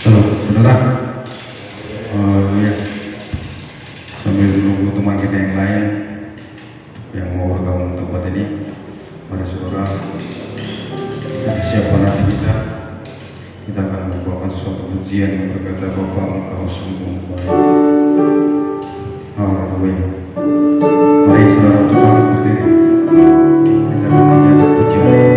Saudara, ya, sambil menunggu teman kita yang lain yang mau bergabung tempat ini, mari saudara siapa nanti kita akan membawakan suatu pujian yang berkata, Bapa Engkau sungguh baik. Haleluya. Mari saudara coba berdiri, kita akan menyanyi pujian.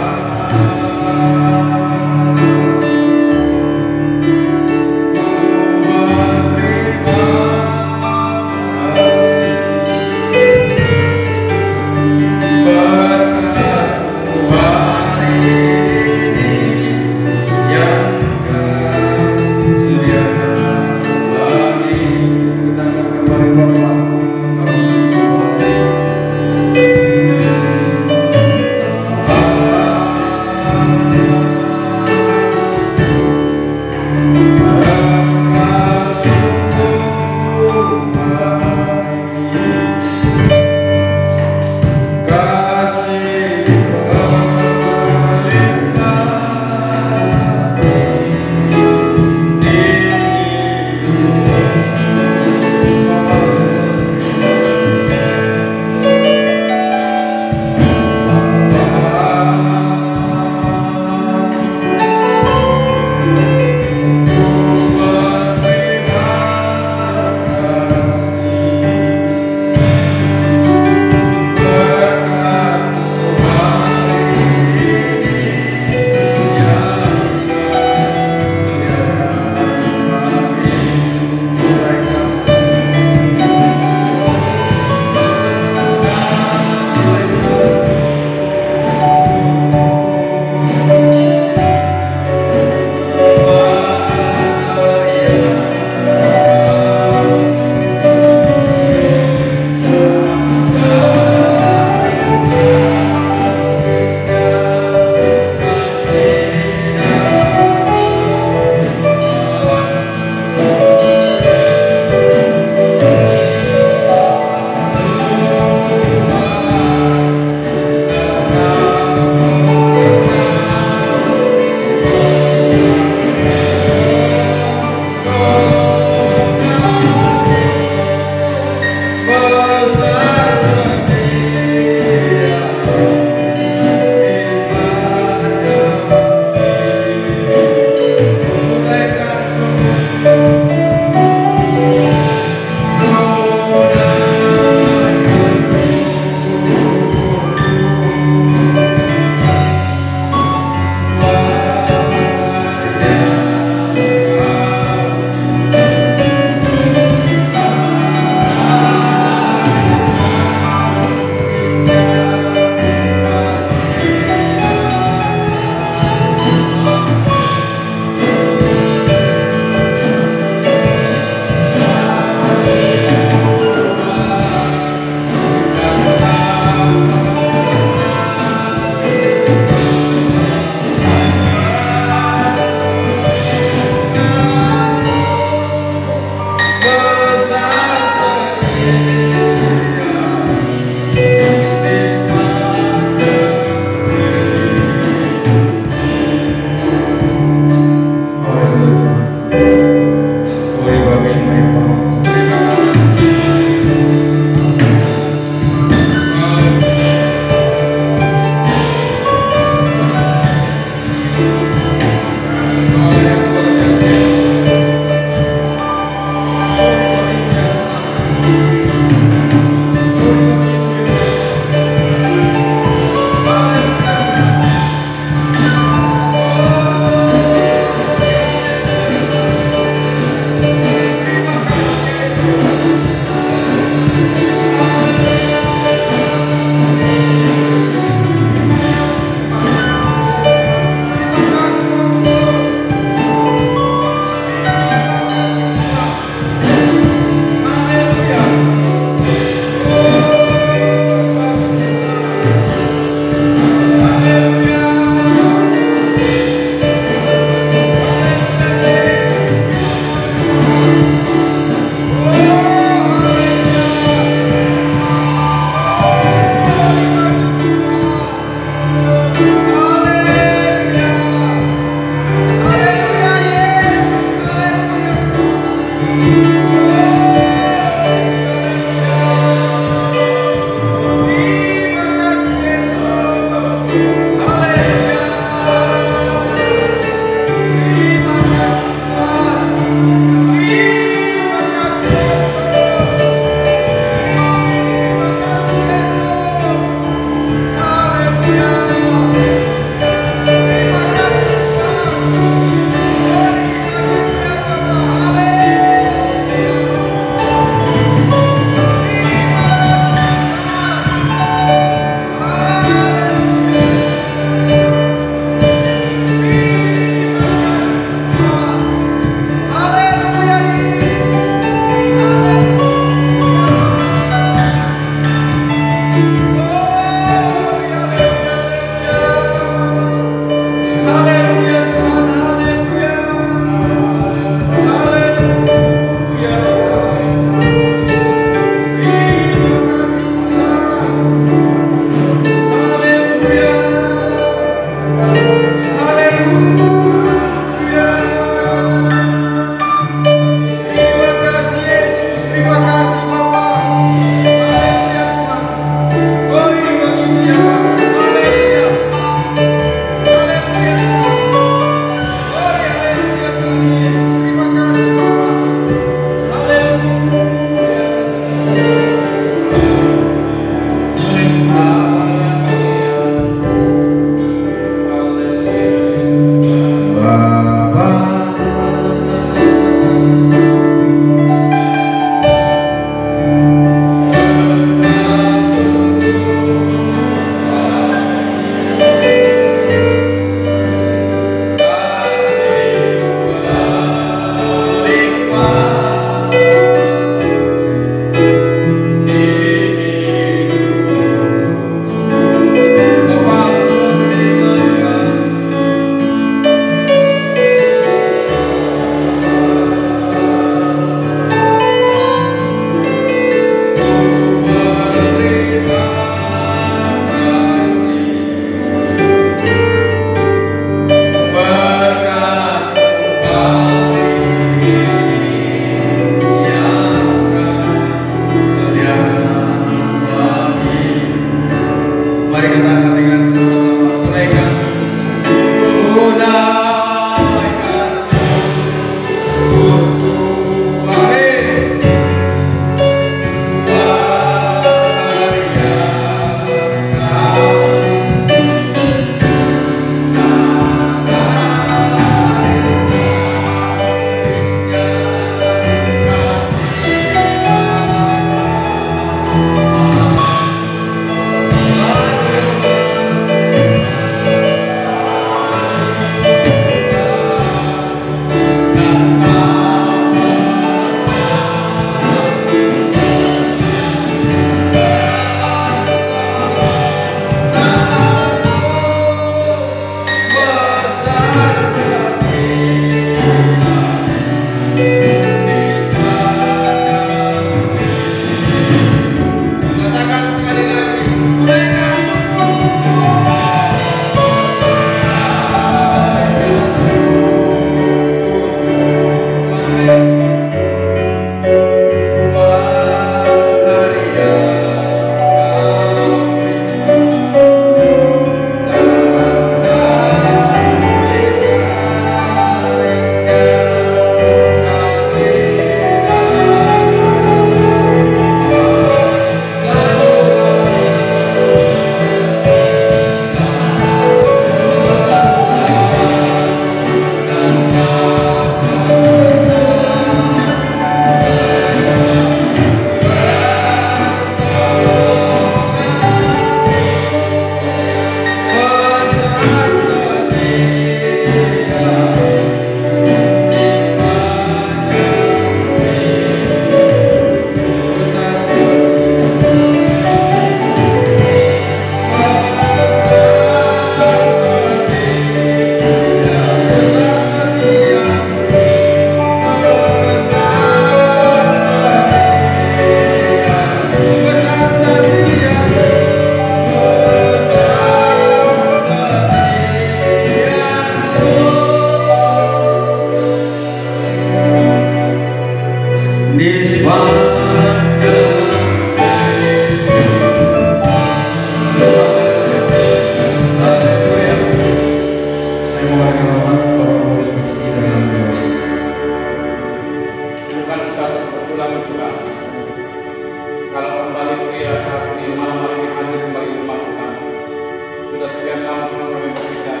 Sudah sekian lama Tuhan kami berpisah.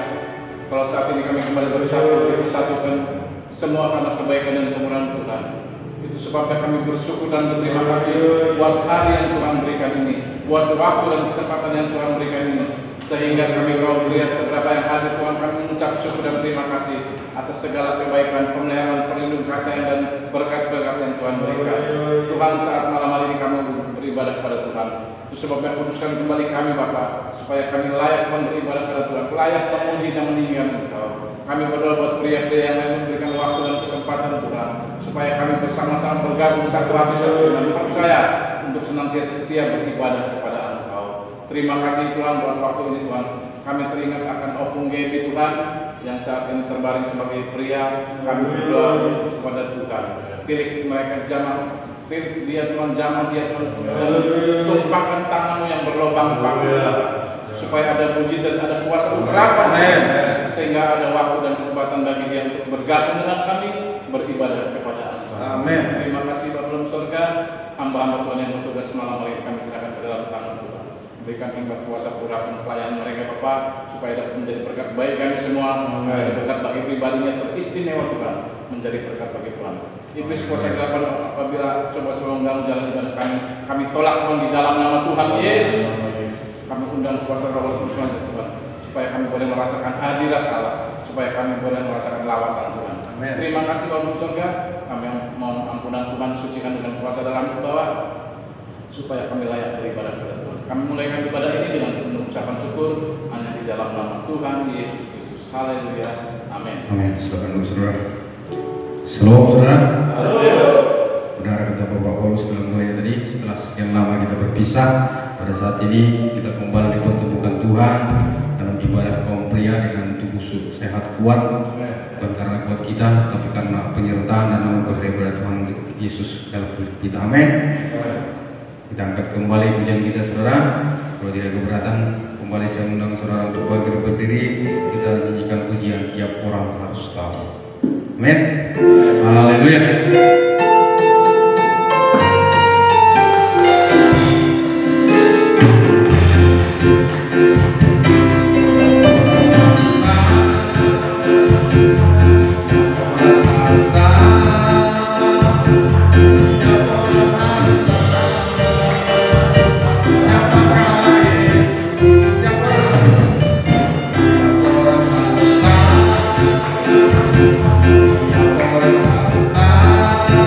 Kalau saat ini kami kembali bersatu, dipersatukan semua karena kebaikan dan kemurahan Tuhan. Itu sebabnya kami bersyukur dan berterima kasih buat hari yang Tuhan berikan ini, buat waktu dan kesempatan yang Tuhan berikan ini, sehingga kami kaum pria seberapa yang hadir Tuhan, kami mengucap syukur dan terima kasih atas segala kebaikan, pemeliharaan, perlindungan, kasih dan berkat-berkat yang Tuhan berikan. Tuhan, saat malam hari ini kami beribadah kepada Tuhan. Itu sebabnya kuduskan kembali kami Bapa, supaya kami layak Tuhan beribadah kepada Tuhan, layak memuji dan meninggikan Engkau. Kami berdoa buat pria-pria yang lain memberikan waktu dan kesempatan Tuhan, supaya kami bersama-sama bergabung satu hati satu dengan percaya untuk senantiasa setia beribadah kepada Engkau. Terima kasih Tuhan buat waktu ini Tuhan. Kami teringat akan Opung Gaby Tuhan yang saat ini terbaring sebagai pria. Kami berdoa kepada Tuhan, pilih mereka jamah dia Tuhan, jamah dia Tuhan, dan tumpahkan tangan-Mu yang berlobang-lobang supaya ada puji dan ada kuasa urapan, sehingga ada waktu dan kesempatan bagi dia untuk bergabung dengan kami beribadah kepada Engkau. Amin. Terima kasih Bapa dalam surga, hamba-hamba Tuhan yang bertugas malam hari kami serahkan ke dalam tangan Tuhan. Berikan hikmat kuasa urapan pelayanan mereka Bapa, supaya dapat menjadi berkat bagi kami semua, berkat bagi pribadinya teristimewa Tuhan, menjadi berkat bagi Tuhan. Iblis kuasa kegelapan apabila coba-coba mengganggu jalan ibadah kami tolak Tuhan di dalam nama Tuhan Yesus. Kami undang kuasa Roh Kudus Tuhan, supaya kami boleh merasakan hadirat Allah, supaya kami boleh merasakan lawatan Tuhan. Amin. Terima kasih Bapak surga, kami mohon ampunan Tuhan, sucikan dengan kuasa dalam bawah, supaya kami layak beribadah kepada Tuhan. Kami mulaikan ibadah ini dengan mengucapkan syukur hanya di dalam nama Tuhan Yesus Kristus. Haleluya. Amin. Amin. Silakan dulu saudara. Shalom saudara. Benar kata Bapak Paulus dalam mulai tadi, setelah sekian lama kita berpisah, pada saat ini kita kembali dipertemukan Tuhan dalam ibadah kaum pria dengan tubuh sehat kuat, bukan karena kuat kita, tapi karena penyertaan dan anugerah daripada Tuhan Yesus dalam hidup kita. Amin. Kita angkat kembali pujian kita saudara. Kalau tidak keberatan, kembali saya undang saudara untuk berdiri. Kita nyanyikan pujian tiap orang harus tahu. Amin. Haleluya. Orang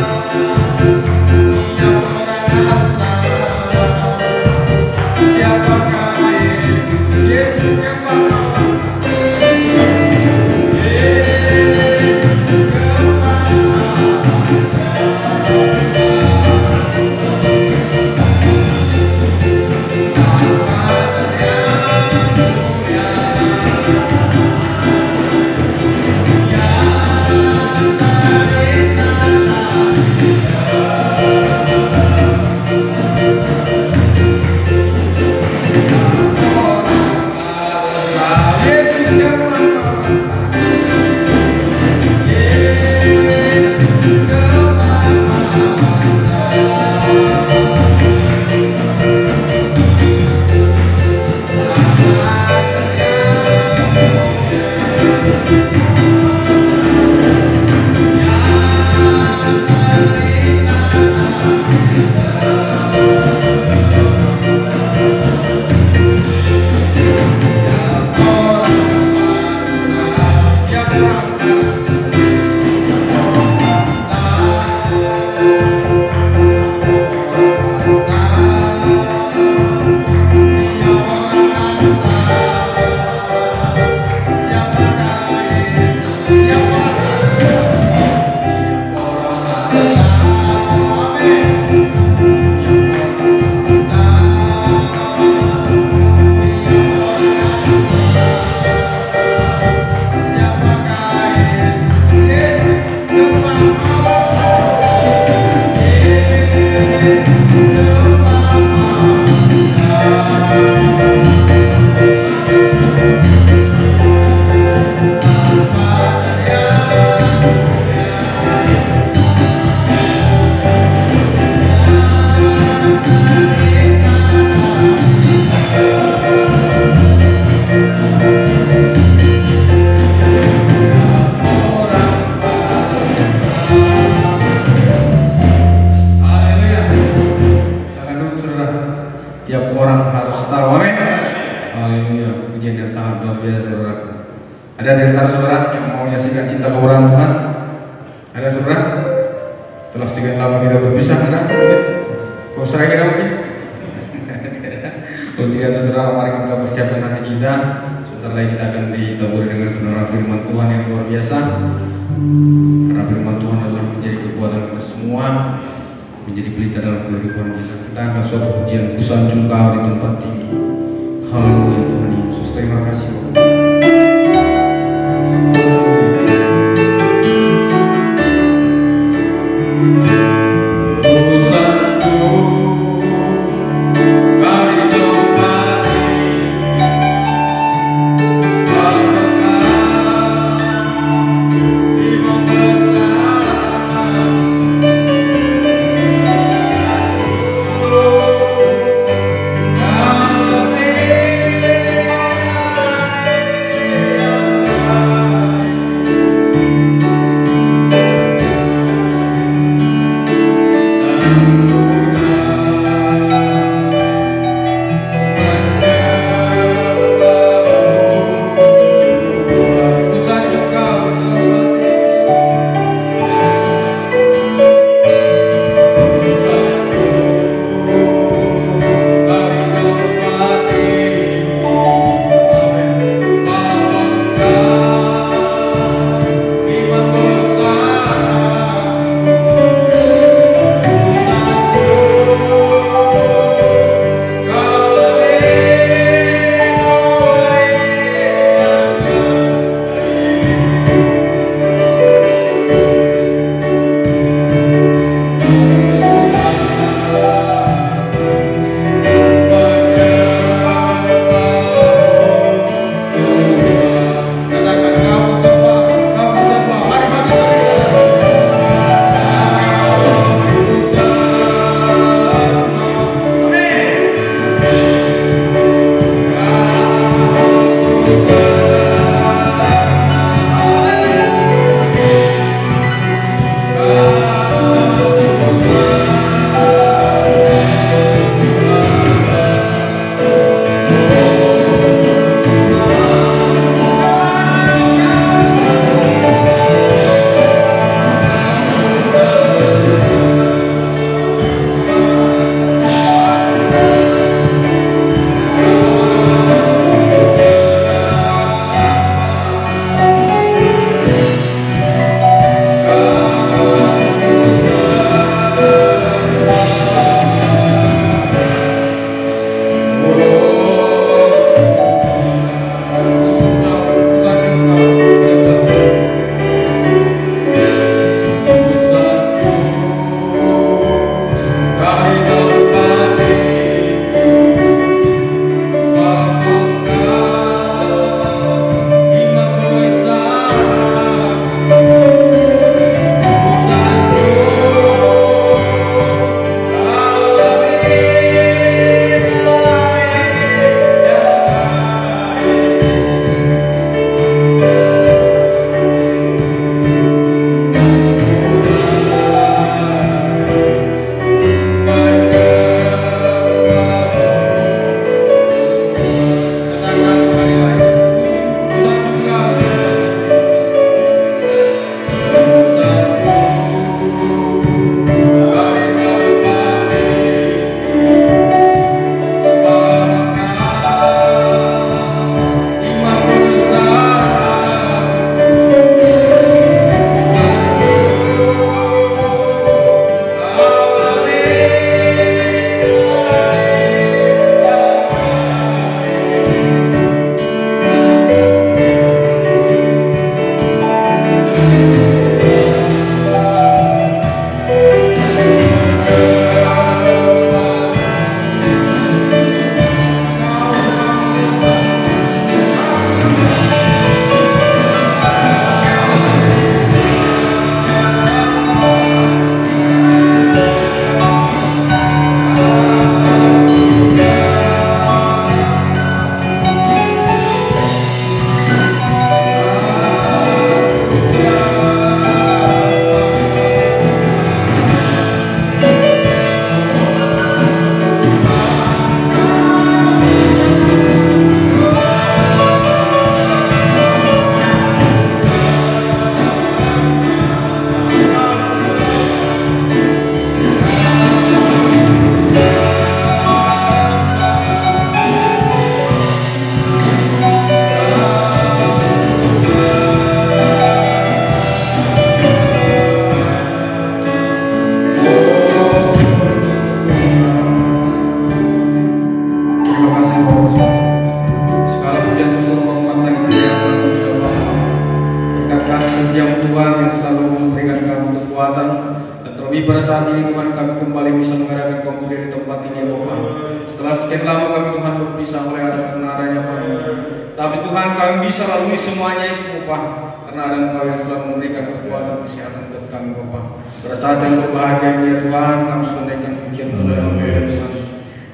Tiap orang harus tahu. Amin. Haleluya. Pujian yang sangat luar biasa, saudaraku. Ada di antara saudara yang mau menyaksikan cinta kebenaran Tuhan? Ada saudara? Setelah sekian lama kita berpisah, ada? Kau serah kita mungkin? Kalau tidak ada saudara, mari kita persiapkan hati kita. Sebentar lagi kita akan ditaburi dengan kebenaran firman Tuhan yang luar biasa. Karena firman Tuhan adalah menjadi kekuatan kita semua, menjadi pelita dalam kehidupan kita. Kita akan suatu pujian kusanjung Kau di tempat tinggi. Haleluya Tuhan Yesus, terima kasih. saat ini Tuhan kami kembali bisa mengadakan komputer di tempat ini ya Bapa. Setelah sekian lama kami Tuhan berpisah oleh ada kebenarannya Bapa. Tapi Tuhan kami bisa lalui semuanya itu Bapa. Karena ada Engkau yang selalu memberikan kekuatan kesehatan buat kami Bapa. Pada saat yang berbahagia ini ya Tuhan, kami sudah naikkan pujian kepada Engkau yang besar.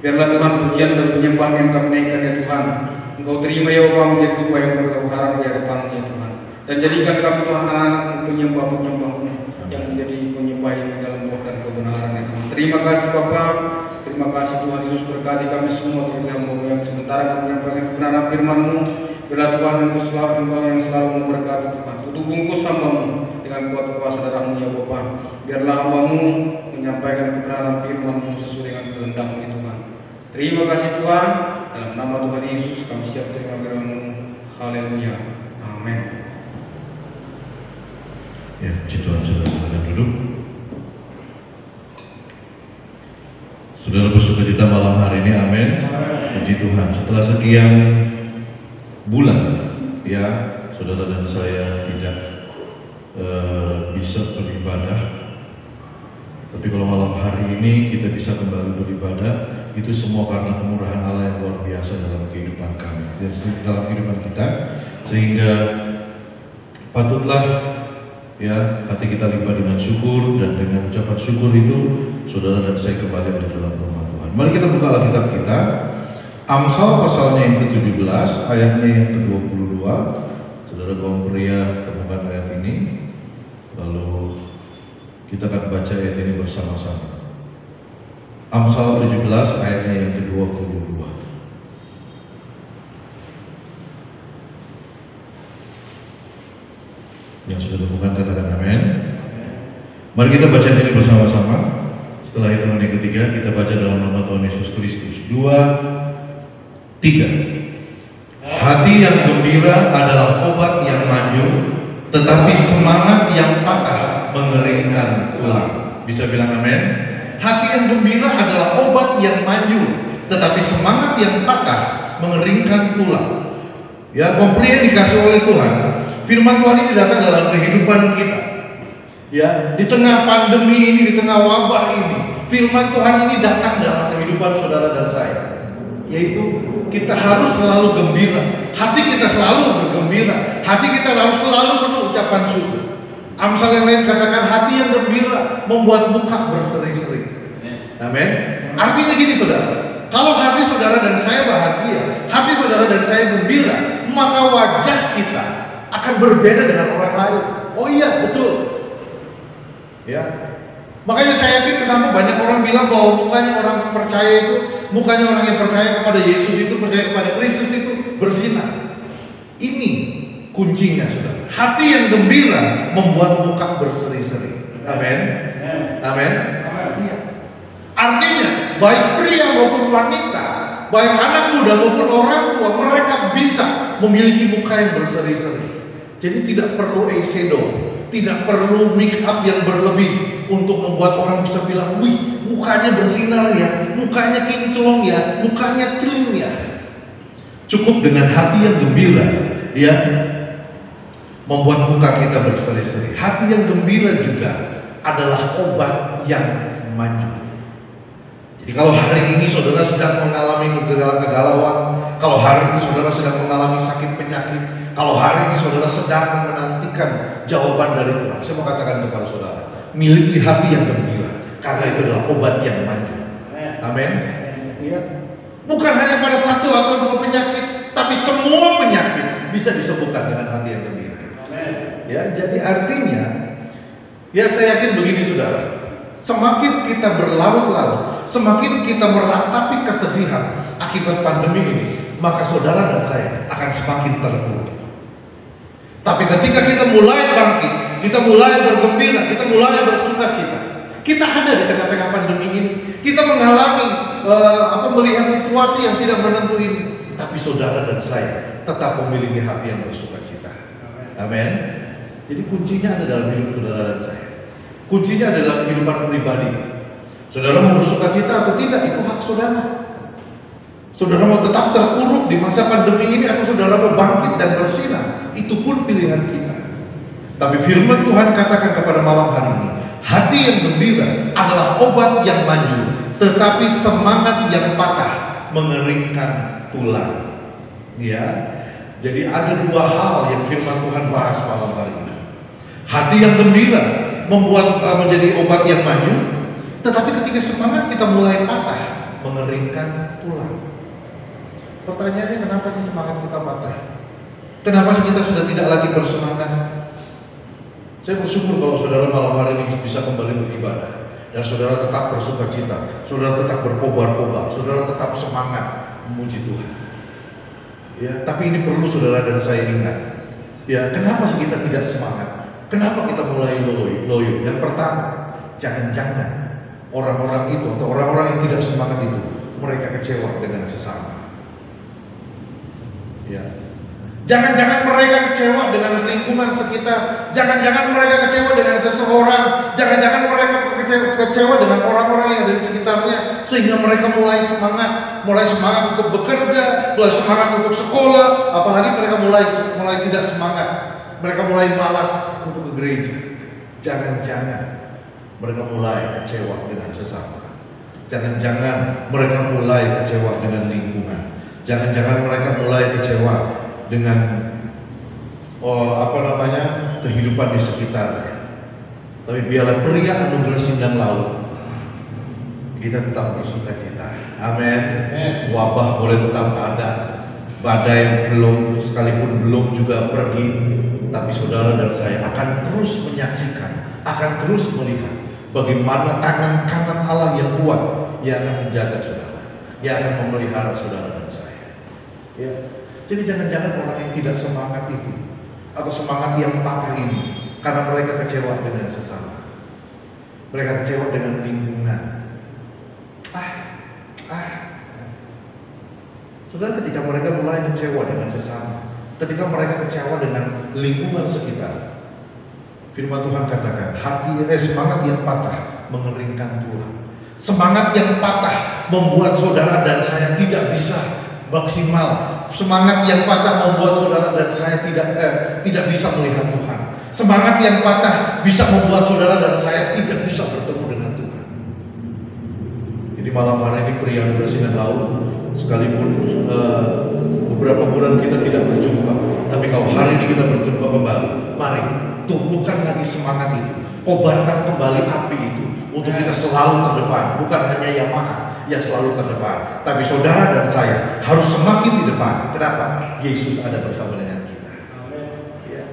Biarlah Tuhan pujian dan penyembahan yang kami naikkan ya Tuhan, Engkau terima ya Bapa menjadi upah yang berharap di hadapan-Mu ya Tuhan. Dan jadikan kami Tuhan anak-anak penyembah-penyembah-Mu yang menjadi penyembah yang dalam roh dan kebenaran ya Tuhan. Terima kasih Bapa, terima kasih Tuhan Yesus, berkati kami semua terlebih dahulu yang sementara kami menyampaikan kebenaran firman-Mu. Biarlah Tuhan Engkau yang selalu memberkati Tuhan. Tutup bungkus hamba-Mu dengan kuat kuasa darah-Mu ya Bapa. Biarlah hamba-Mu menyampaikan kebenaran firman-Mu sesuai dengan kehendak-Mu ya Tuhan. Terima kasih Tuhan, dalam nama Tuhan Yesus kami siap terima firman-Mu. Haleluya. Amin. Ya, puji Tuhan, saudara silakan duduk. Saudara bersuka cita malam hari ini, amin. Puji Tuhan, setelah sekian bulan, ya, saudara dan saya tidak bisa beribadah. Tapi kalau malam hari ini kita bisa kembali beribadah, itu semua karena kemurahan Allah yang luar biasa dalam kehidupan kami, dalam kehidupan kita, sehingga patutlah ya hati kita limpah dengan syukur, dan dengan ucapan syukur itu saudara dan saya kembali di dalam rumah Tuhan. Mari kita buka Alkitab kita, Amsal pasalnya yang ke-17 ayatnya yang ke-22. Saudara kaum pria temukan ayat ini, lalu kita akan baca ayat ini bersama-sama. Amsal 17 ayatnya yang ke-22. Yang sudah temukan katakan amin. Mari kita baca ini bersama-sama. Setelah itu yang ketiga kita baca dalam nama Tuhan Yesus Kristus. 2, 3. Hati yang gembira adalah obat yang maju, tetapi semangat yang patah mengeringkan tulang. Bisa bilang amin? Hati yang gembira adalah obat yang maju, tetapi semangat yang patah mengeringkan tulang. Ya, komplit dikasih oleh Tuhan. Firman Tuhan ini datang dalam kehidupan kita. Ya, di tengah pandemi ini, di tengah wabah ini, firman Tuhan ini datang dalam kehidupan saudara dan saya. Yaitu kita harus selalu gembira, hati kita selalu bergembira, hati kita harus selalu penuh ucapan syukur. Amsal yang lain katakan hati yang gembira membuat muka berseri-seri. Amin. Artinya gini saudara, kalau hati saudara dan saya bahagia, hati saudara dan saya gembira, maka wajah kita akan berbeda dengan orang lain. Oh iya, betul. Ya. Makanya saya yakin kenapa banyak orang bilang bahwa mukanya orang percaya itu, mukanya orang yang percaya kepada Yesus itu, percaya kepada Kristus itu bersinar. Ini kuncinya saudara. Hati yang gembira membuat muka berseri-seri. Amin. Amin. Iya. Artinya baik pria maupun wanita, baik anak muda maupun orang tua, mereka bisa memiliki muka yang berseri-seri. Jadi tidak perlu eyeshadow, tidak perlu make up yang berlebih untuk membuat orang bisa bilang, wih, mukanya bersinar ya, mukanya kinclong ya, mukanya celing ya. Cukup dengan hati yang gembira, ya, membuat muka kita berseri-seri. Hati yang gembira juga adalah obat yang maju. Jadi kalau hari ini saudara sedang mengalami kegalauan, kalau hari ini saudara sedang mengalami sakit penyakit, kalau hari ini saudara sedang menantikan jawaban dari Tuhan, saya mau katakan kepada saudara, miliki hati yang gembira, karena itu adalah obat yang maju. Amin. Ya. Bukan hanya pada satu atau dua penyakit, tapi semua penyakit bisa disembuhkan dengan hati yang gembira. Ya, jadi artinya, ya saya yakin begini saudara, semakin kita berlarut-larut, semakin kita meratapi kesedihan akibat pandemi ini, maka saudara dan saya akan semakin terpuruk. Tapi ketika kita mulai bangkit, kita mulai bergembira, kita mulai bersuka cita, kita ada di tengah-tengah pandemi ini, kita mengalami melihat situasi yang tidak menentu ini, tapi saudara dan saya tetap memiliki hati yang bersuka cita. Amin. Jadi kuncinya ada dalam hidup saudara dan saya. Kuncinya ada dalam kehidupan pribadi. Saudara mau bersuka cita atau tidak, itu hak saudara. Saudara mau tetap terpuruk di masa pandemi ini atau saudara mau bangkit dan bersinar, itu pun pilihan kita. Tapi firman Tuhan katakan kepada malam hari ini, Hati yang gembira adalah obat yang manjur, tetapi semangat yang patah mengeringkan tulang. Ya, jadi ada dua hal yang firman Tuhan bahas malam hari ini. Hati yang gembira membuat menjadi obat yang manjur, tetapi ketika semangat kita mulai patah mengeringkan tulang. Pertanyaannya, kenapa sih semangat kita patah? Kenapa sih kita sudah tidak lagi bersemangat? Saya bersyukur kalau saudara malam hari ini bisa kembali beribadah, dan saudara tetap bersuka cita, saudara tetap berkobar-kobar, saudara tetap semangat memuji Tuhan. Ya, tapi ini perlu saudara dan saya ingat. Ya, kenapa sih kita tidak semangat? Kenapa kita mulai loyo? Yang pertama, jangan-jangan orang-orang itu atau orang-orang yang tidak semangat itu mereka kecewa dengan sesama. Ya. Jangan-jangan mereka kecewa dengan lingkungan sekitar, jangan-jangan mereka kecewa dengan seseorang, jangan-jangan mereka kecewa dengan orang-orang yang ada di sekitarnya, sehingga mereka mulai semangat untuk bekerja, mulai semangat untuk sekolah, apalagi mereka mulai tidak semangat, mereka mulai malas untuk ke gereja. Jangan-jangan mereka mulai kecewa dengan sesama, jangan-jangan mereka mulai kecewa dengan lingkungan, jangan-jangan mereka mulai kecewa dengan kehidupan di sekitarnya. Tapi biarlah pria anugerah sindang laut, kita tetap bersuka cita. Amin. Wabah boleh tetap ada, badai sekalipun belum juga pergi, tapi saudara dan saya akan terus menyaksikan, akan terus melihat bagaimana tangan kanan Allah yang kuat yang akan menjaga saudara, yang akan memelihara saudara dan saya. Ya. Jadi jangan-jangan orang yang tidak semangat itu, atau semangat yang patah ini, karena mereka kecewa dengan sesama, mereka kecewa dengan lingkungan. Saudara, ketika mereka mulai kecewa dengan sesama, ketika mereka kecewa dengan lingkungan sekitar, firman Tuhan katakan, semangat yang patah mengeringkan tulang. Semangat yang patah membuat saudara dan saya tidak bisa maksimal. Semangat yang patah membuat saudara dan saya tidak bisa melihat Tuhan. Semangat yang patah bisa membuat saudara dan saya tidak bisa bertemu dengan Tuhan. Jadi malam hari ini pria bersindang laut, sekalipun beberapa bulan kita tidak berjumpa, tapi kalau hari ini kita berjumpa kembali, mari tumbuhkan lagi semangat itu, kobarkan kembali api itu untuk kita selalu terdepan, bukan hanya Yamaha yang selalu terdepan, tapi saudara dan saya harus semakin di depan. Kenapa? Yesus ada bersama dengan kita. Ya.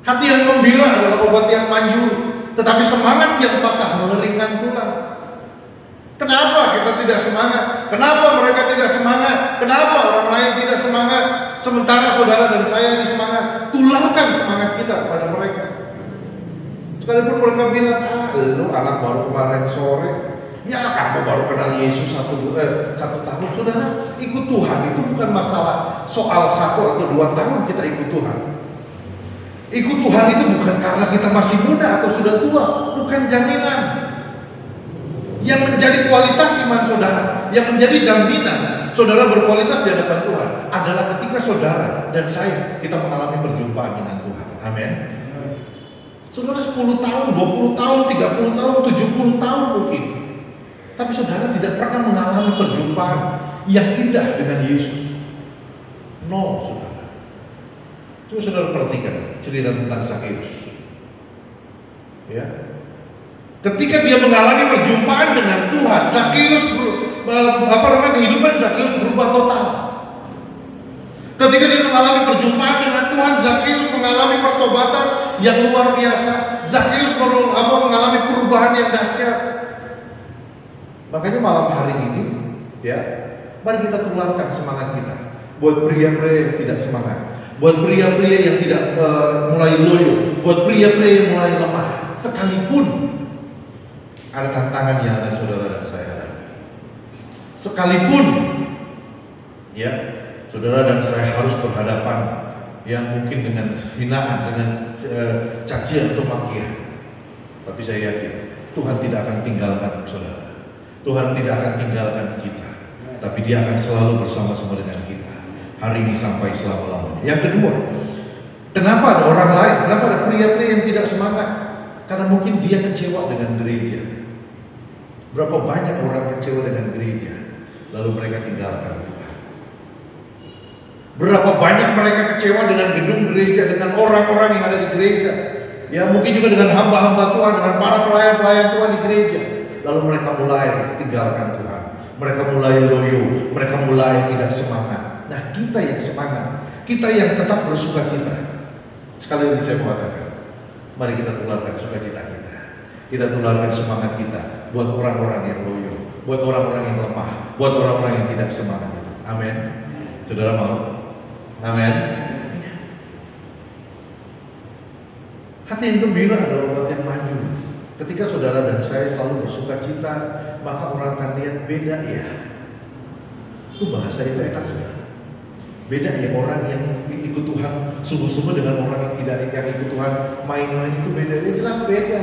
Hati yang gembira adalah obat yang manjur, tetapi semangat yang patah mengeringkan tulang. Kenapa kita tidak semangat? Kenapa mereka tidak semangat? Kenapa orang lain tidak semangat? Sementara saudara dan saya ini semangat. Tularkan semangat kita kepada mereka. Sekalipun mereka bilang, lu anak baru kemarin sore, ya kamu baru kenal Yesus satu tahun. Saudara, ikut Tuhan itu bukan masalah soal 1 atau 2 tahun kita ikut Tuhan. Ikut Tuhan itu bukan karena kita masih muda atau sudah tua, bukan jaminan. Yang menjadi kualitas iman saudara, yang menjadi jaminan saudara berkualitas di hadapan Tuhan adalah ketika saudara dan saya kita mengalami perjumpaan dengan Tuhan. Amin. Saudara 10 tahun, 20 tahun, 30 tahun, 70 tahun mungkin, tapi saudara tidak pernah mengalami perjumpaan yang indah dengan Yesus. No, saudara. Coba saudara perhatikan cerita tentang Zakheus. Ya. Ketika dia mengalami perjumpaan dengan Tuhan, Zakheus kehidupan Zakheus berubah total. Ketika dia mengalami perjumpaan dengan Tuhan, Zakheus mengalami pertobatan yang luar biasa. Zakheus mengalami perubahan yang dahsyat. Makanya malam hari ini, ya, mari kita tularkan semangat kita. Buat pria-pria yang tidak semangat, buat pria-pria yang tidak mulai loyo, buat pria-pria yang mulai lemah, sekalipun ada tantangan yang akan saudara dan saya hadapi. Sekalipun, ya, saudara dan saya harus berhadapan yang mungkin dengan hinaan, dengan cacian atau makian, tapi saya yakin Tuhan tidak akan tinggalkan saudara. Tuhan tidak akan tinggalkan kita, tapi Dia akan selalu bersama-sama dengan kita hari ini sampai selama-lamanya. Yang kedua, kenapa ada orang lain? Kenapa ada pria-pria yang tidak semangat? Karena mungkin dia kecewa dengan gereja. Berapa banyak orang kecewa dengan gereja, lalu mereka tinggalkan Tuhan. Berapa banyak mereka kecewa dengan gedung gereja, dengan orang-orang yang ada di gereja. Ya mungkin juga dengan hamba-hamba Tuhan, dengan para pelayan-pelayan Tuhan di gereja. Lalu mereka mulai tinggalkan Tuhan. Mereka mulai loyo, mereka mulai tidak semangat. Nah kita yang semangat, kita yang tetap bersuka cita. Sekali lagi saya mengatakan, mari kita tularkan sukacita kita. Kita tularkan semangat kita buat orang-orang yang loyo, buat orang-orang yang lemah, buat orang-orang yang tidak semangat. Amin. Saudara mau? Amin. Hati yang gembira adalah obat yang maju. Ketika saudara dan saya selalu bersuka cita, maka orang akan lihat beda ya. Itu bahasa itu enak saudara. Beda ya orang yang ikut Tuhan sungguh-sungguh dengan orang yang tidak ikut Tuhan main-main itu beda. Dia jelas beda.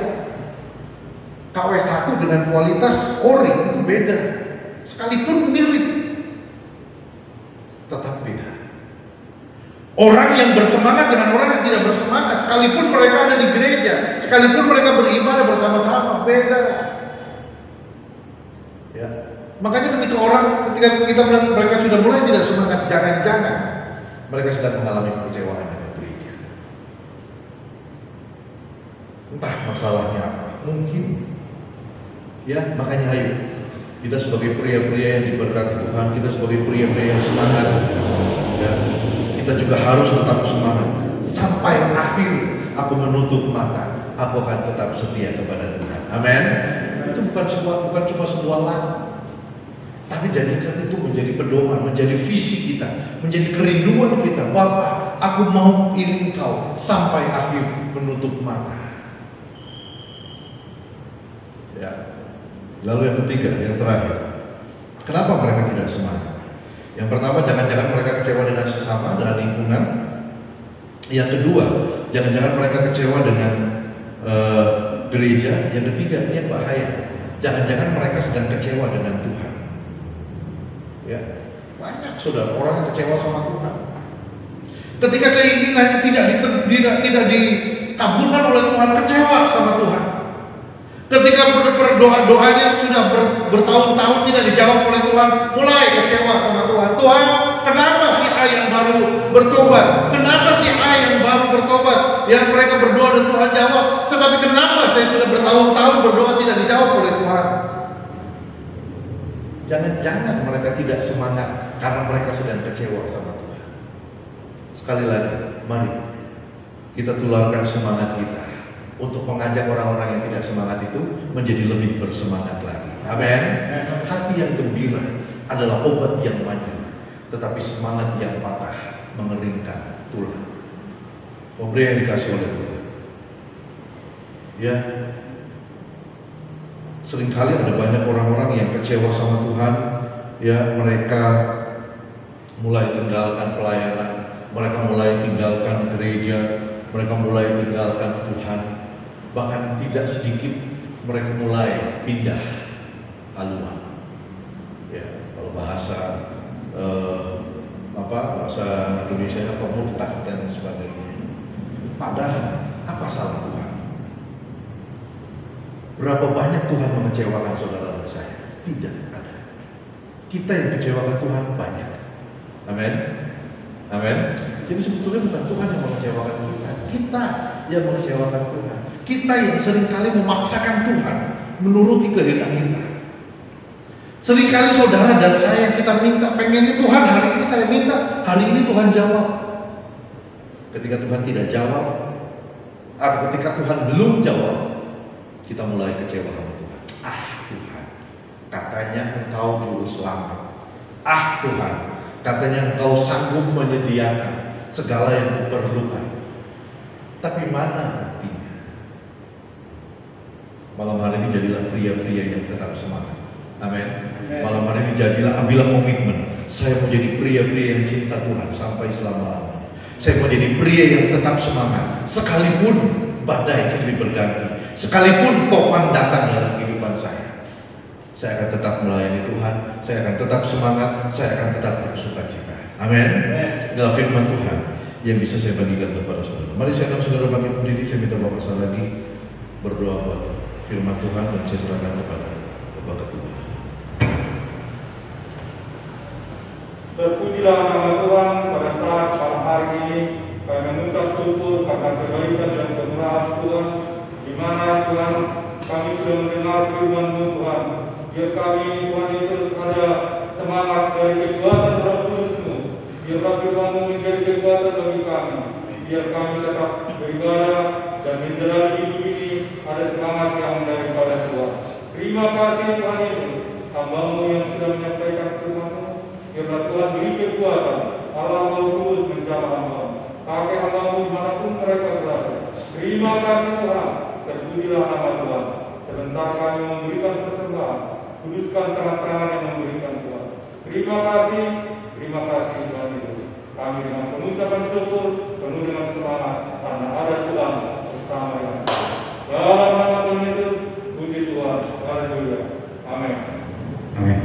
KW1 dengan kualitas ori itu beda. Sekalipun mirip, tetap beda. Orang yang bersemangat dengan orang yang tidak bersemangat, sekalipun mereka ada di gereja, sekalipun mereka beribadah bersama-sama, beda. Ya. Makanya ketika kita melihat mereka sudah mulai tidak semangat, jangan-jangan mereka sedang mengalami kekecewaan dengan gereja. Entah masalahnya apa, mungkin. Ya, makanya ayo kita sebagai pria-pria yang diberkati Tuhan, kita sebagai pria-pria yang semangat, ya, kita juga harus tetap semangat sampai akhir aku menutup mata, aku akan tetap setia kepada Tuhan. Amin. Itu bukan cuma sebuah lagu, tapi jadikan itu menjadi pedoman, menjadi visi kita, menjadi kerinduan kita. Bapa, aku mau iring Kau sampai akhir menutup mata. Ya. Lalu yang ketiga, yang terakhir, kenapa mereka tidak semangat? Yang pertama, jangan-jangan mereka kecewa dengan sesama, dengan lingkungan. Yang kedua, jangan-jangan mereka kecewa dengan gereja. Yang ketiga, ini yang bahaya, jangan-jangan mereka sedang kecewa dengan Tuhan. Ya, banyak saudara orang yang kecewa sama Tuhan. Ketika keinginannya tidak dikabulkan oleh Tuhan, kecewa sama Tuhan. Ketika berdoa-doanya sudah bertahun-tahun tidak dijawab oleh Tuhan, mulai kecewa sama Tuhan. Tuhan, kenapa si A yang baru bertobat? Kenapa si A yang baru bertobat? Yang mereka berdoa dan Tuhan jawab, tetapi kenapa saya sudah bertahun-tahun berdoa tidak dijawab oleh Tuhan? Jangan-jangan mereka tidak semangat karena mereka sedang kecewa sama Tuhan. Sekali lagi, mari kita tularkan semangat kita untuk mengajak orang-orang yang tidak semangat itu menjadi lebih bersemangat lagi. Amin. Hati yang gembira adalah obat yang maju, tetapi semangat yang patah mengeringkan tulang. Pemberi yang dikasih oleh Tuhan. Ya, seringkali ada banyak orang-orang yang kecewa sama Tuhan. Ya, mereka mulai tinggalkan pelayanan, mereka mulai tinggalkan gereja, mereka mulai tinggalkan Tuhan. Bahkan tidak sedikit mereka mulai pindah haluan. Ya, kalau bahasa Indonesia murtad dan sebagainya. Padahal apa salah Tuhan? Berapa banyak Tuhan mengecewakan saudara dan saya? Tidak ada. Kita yang kecewakan Tuhan banyak. Amin. Amin. Jadi sebetulnya bukan Tuhan yang mengecewakan kita, kita yang mengecewakan Tuhan. Kita yang seringkali memaksakan Tuhan menuruti kehendak kita. Seringkali saudara dan saya kita minta, pengennya Tuhan hari ini saya minta, hari ini Tuhan jawab. Ketika Tuhan tidak jawab, atau ketika Tuhan belum jawab, kita mulai kecewa sama Tuhan. Ah Tuhan, katanya Engkau juru selamat. Ah Tuhan, katanya Engkau sanggup menyediakan segala yang kuperlukan. Tapi mana buktinya? Malam hari ini jadilah pria-pria yang tetap semangat. Amin. Malam hari ini jadilah, ambillah komitmen. Saya mau jadi pria-pria yang cinta Tuhan sampai selama-lamanya. Saya mau jadi pria yang tetap semangat, sekalipun badai silih berganti, sekalipun topan datang dalam kehidupan saya. Saya akan tetap melayani Tuhan, saya akan tetap semangat, saya akan tetap bersuka cita. Amin. Adalah firman Tuhan yang bisa saya bagikan kepada saudara. Mari saya undang saudara bangkit berdiri, saya minta Bapak sekali lagi berdoa buat firman Tuhan dan ceritakan kepada Bapak Ketua. Terpujilah nama Tuhan pada saat malam hari ini. Kami mengucap syukur karena kebaikan dan kemurahan Tuhan, di mana Tuhan kami sudah mendengar firman-Mu Tuhan. Biar kami Tuhan Yesus ada semangat dari kekuatan Roh Kudus-Mu. Biarlah firman-Mu menjadi kekuatan bagi kami. Biar kami tetap beribadah dan menjalani hidup ini ada semangat yang daripada Tuhan. Terima kasih Tuhan Yesus, hamba-Mu yang sudah menyampaikan firman-Mu. Biarlah Tuhan beri kekuatan Allah Roh Kudus menjamah hamba. Pakai hamba-Mu dimanapun mereka berada. Terima kasih Tuhan. Terpujilah nama Tuhan. Sebentar kami memberikan persembahan. Kuduskan tangan-tangan yang memberikan Tuhan. Terima kasih Tuhan Yesus. Kami dengan pengucapan syukur penuh dengan semangat karena ada Tuhan bersama dengan kami. Dalam nama Tuhan Yesus, puji Tuhan. Haleluya. Amin. Amin.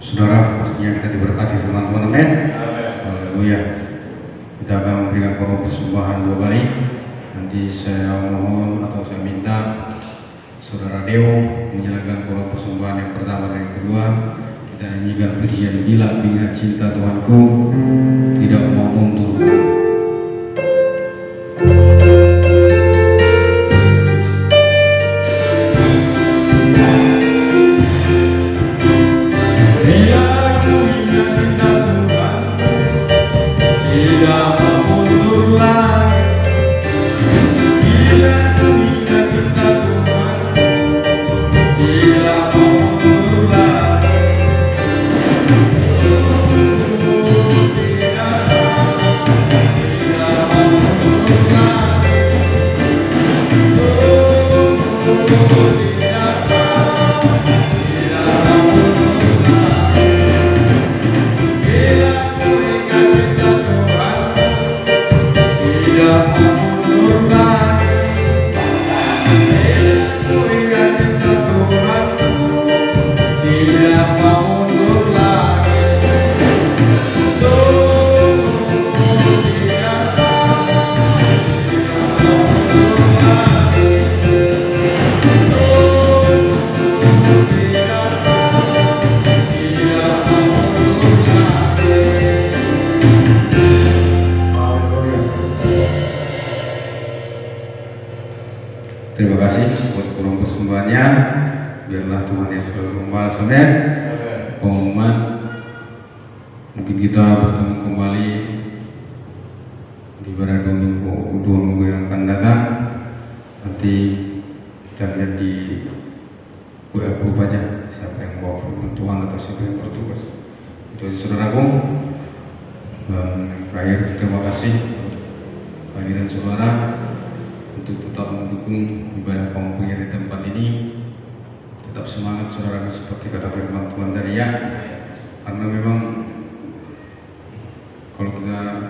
Saudara, pastinya kita diberkati firman Tuhan. Amin. Haleluya. Kita akan memberikan korban persembahan 2 kali. Nanti saya mohon atau saya minta Saudara Deo menjalankan korban persembahan yang pertama dan yang kedua. Kita nyanyikan pujian Bila Cinta Tuhanku Tidak Mau Mundur. Terima kasih buat kurang persembahannya. Biarlah Tuhan yang selalu membalas. Amin. Pengumuman, mungkin kita bertemu kembali di pada 2 minggu yang akan datang. Nanti kita lihat di WA group aja siapa yang bawa firman Tuhan atau siapa yang bertugas. Itu aja saudaraku. Dan terakhir terima kasih kehadiran saudara untuk tetap mendukung ibadah pengumpulnya di tempat ini. Tetap semangat saudara, seperti kata firman Tuhan tadi ya. Karena memang kalau kita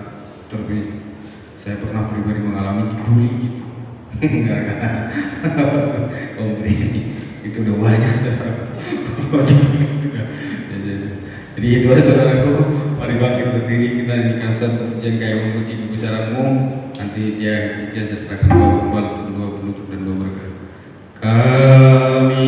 saya pernah pribadi mengalami dibully gitu. Enggak. Itu udah wajar saudara. Jadi itu aja saudaraku. Mari bangkit berdiri, kita nyanyikan satu pujian kayak memuji kebesaran-Mu. Nanti dia pujian saya serahkan doa kembali untuk doa penutup dan doa berkat. Kami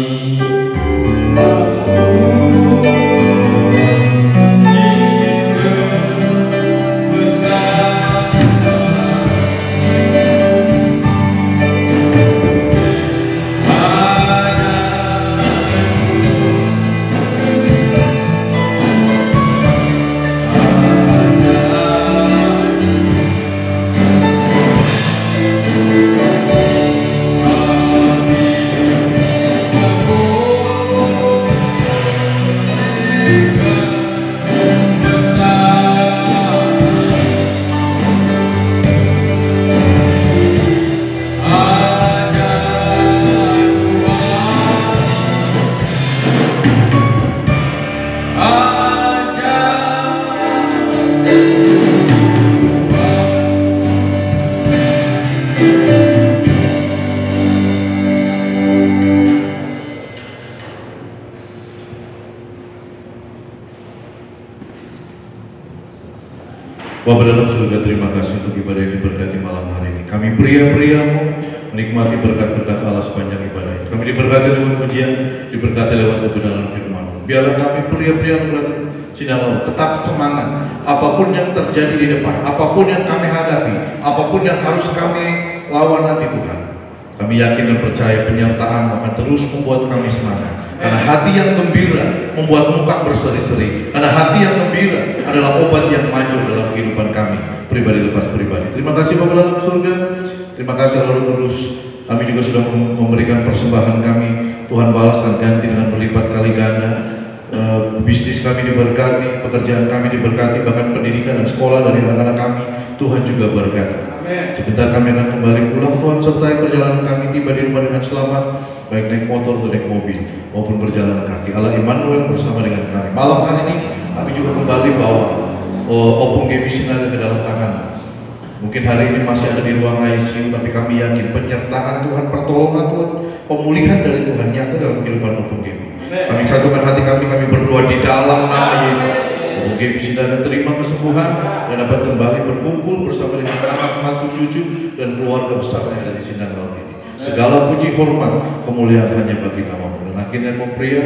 Bapa dalam surga, terima kasih untuk ibadah yang diberkati malam hari ini. Kami pria-priamu menikmati berkat-berkat Allah sepanjang ibadah ini. Kami diberkati lewat pujian, diberkati lewat kebenaran firman-Mu. Biarlah kami pria-pria berkati Sinang tetap semangat. Apapun yang terjadi di depan, apapun yang kami hadapi, apapun yang harus kami lawan nanti Tuhan, kami yakin dan percaya penyertaan-Mu akan terus membuat kami semangat. Karena hati yang gembira membuat muka berseri-seri. Karena hati yang gembira adalah obat yang manjur dalam kehidupan kami, pribadi lepas pribadi. Terima kasih Bapa dalam surga. Terima kasih Roh Kudus. Kami juga sudah memberikan persembahan kami. Tuhan balas dan ganti dengan berlipat kali ganda. Bisnis kami diberkati, pekerjaan kami diberkati, bahkan pendidikan dan sekolah dari anak-anak kami Tuhan juga berkati. Sebentar kami akan kembali pulang, Tuhan sertai perjalanan kami tiba di rumah dengan selamat, baik naik motor atau naik mobil maupun berjalan kaki. Allah Immanuel bersama dengan kami. Malam hari ini kami juga kembali bawa Opung Gebi Sinaga ke dalam tangan. Mungkin hari ini masih ada di ruang ICU, tapi kami yakin penyertaan Tuhan, pertolongan Tuhan, pemulihan dari Tuhan nyata dalam kehidupan Opung Gebi. Kami satukan hati kami berdoa di dalam nama Yesus. Opung Gebi Sinaga terima kesembuhan dan dapat kembali berkumpul bersama dengan anak, mantu, cucu, dan keluarga besar yang ada di Sindang Laut ini. Segala puji hormat kemuliaan hanya bagi nama-Mu. Dan akhirnya kau pria,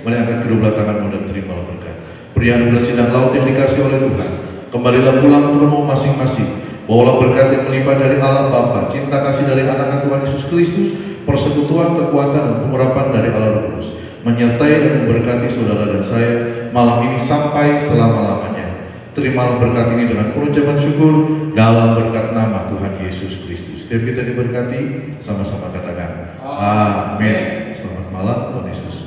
mari angkat kedua tangan-Mu dan terimalah berkat. Pria adalah Sindang Laut yang dikasih oleh Tuhan. Kembalilah pulang ke rumah masing-masing. Bawalah berkat yang melimpah dari Allah Bapa, cinta kasih dari anak Tuhan Yesus Kristus, persekutuan, kekuatan, dan pengurapan dari Allah Roh Kudus, menyertai dan memberkati saudara dan saya malam ini sampai selama-lamanya. Terimalah berkat ini dengan pengucapan syukur dalam berkat nama Tuhan Yesus Kristus. Setiap kita diberkati, sama-sama katakan amin. Selamat malam, Tuhan Yesus.